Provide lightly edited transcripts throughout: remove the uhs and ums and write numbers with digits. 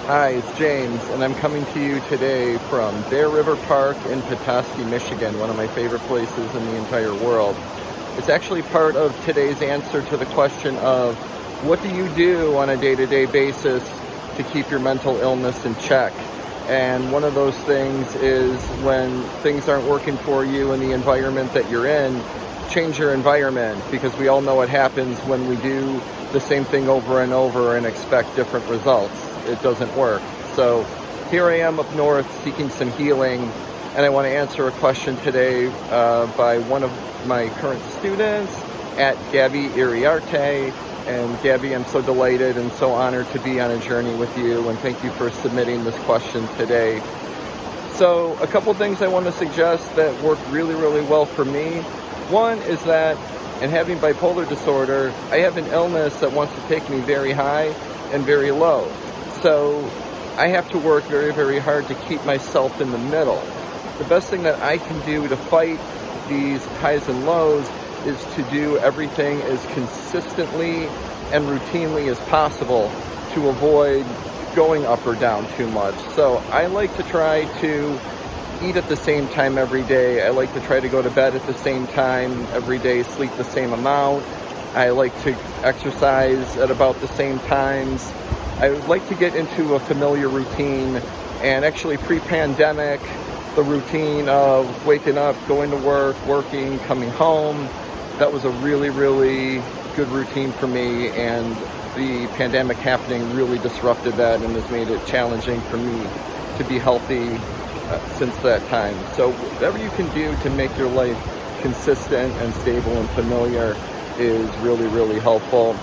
Hi, it's James, and I'm coming to you today from Bear River Park in Petoskey, Michigan, one of my favorite places in the entire world. It's actually part of today's answer to the question of what do you do on a day-to-day basis to keep your mental illness in check? And one of those things is when things aren't working for you in the environment that you're in, change your environment, because we all know what happens when we do the same thing over and over and expect different results. It doesn't work. So here I am up north seeking some healing, and I want to answer a question today by one of my current students at Gabby Iriarte. And Gabby, I'm so delighted and so honored to be on a journey with you, and thank you for submitting this question today. So a couple things I want to suggest that work really, really well for me. One is that in having bipolar disorder, I have an illness that wants to take me very high and very low. So I have to work very, very hard to keep myself in the middle. The best thing that I can do to fight these highs and lows is to do everything as consistently and routinely as possible to avoid going up or down too much. So I like to try to eat at the same time every day. I like to try to go to bed at the same time every day, sleep the same amount. I like to exercise at about the same times. I would like to get into a familiar routine, and actually pre-pandemic, the routine of waking up, going to work, working, coming home, that was a really, really good routine for me, and the pandemic happening really disrupted that and has made it challenging for me to be healthy since that time. So whatever you can do to make your life consistent and stable and familiar is really, really helpful.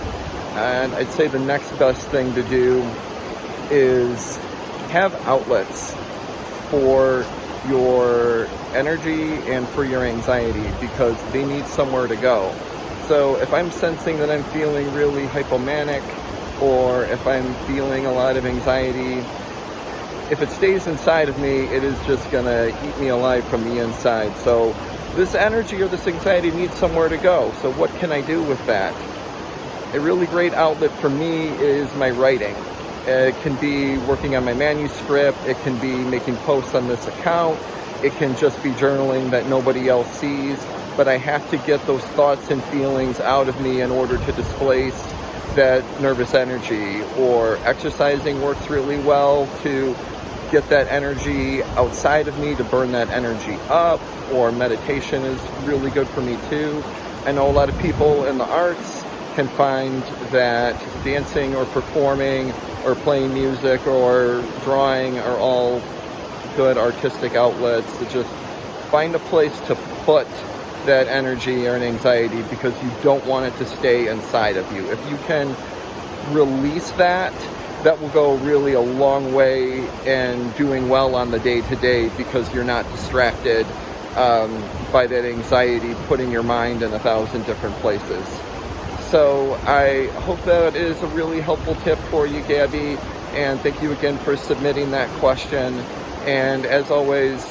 And I'd say the next best thing to do is have outlets for your energy and for your anxiety, because they need somewhere to go. So if I'm sensing that I'm feeling really hypomanic, or if I'm feeling a lot of anxiety, if it stays inside of me, it is just gonna eat me alive from the inside. So this energy or this anxiety needs somewhere to go. So what can I do with that? A really great outlet for me is my writing. It can be working on my manuscript. It can be making posts on this account. It can just be journaling that nobody else sees. But I have to get those thoughts and feelings out of me in order to displace that nervous energy. Or exercising works really well to get that energy outside of me, to burn that energy up. Or meditation is really good for me too. I know a lot of people in the arts can find that dancing or performing or playing music or drawing are all good artistic outlets. To just find a place to put that energy or an anxiety, because you don't want it to stay inside of you. If you can release that, that will go really a long way in doing well on the day-to-day, because you're not distracted by that anxiety putting your mind in 1,000 different places. So I hope that is a really helpful tip for you, Gabby, and thank you again for submitting that question. And as always,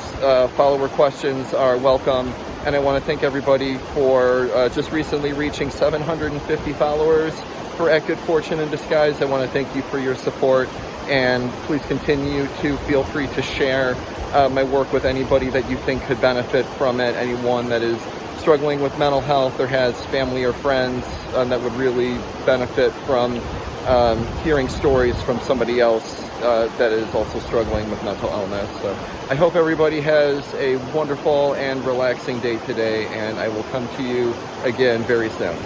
follower questions are welcome. And I want to thank everybody for just recently reaching 750 followers for At Good Fortune in Disguise. I want to thank you for your support, and please continue to feel free to share my work with anybody that you think could benefit from it, anyone that is struggling with mental health or has family or friends that would really benefit from hearing stories from somebody else that is also struggling with mental illness. So I hope everybody has a wonderful and relaxing day today, and I will come to you again very soon.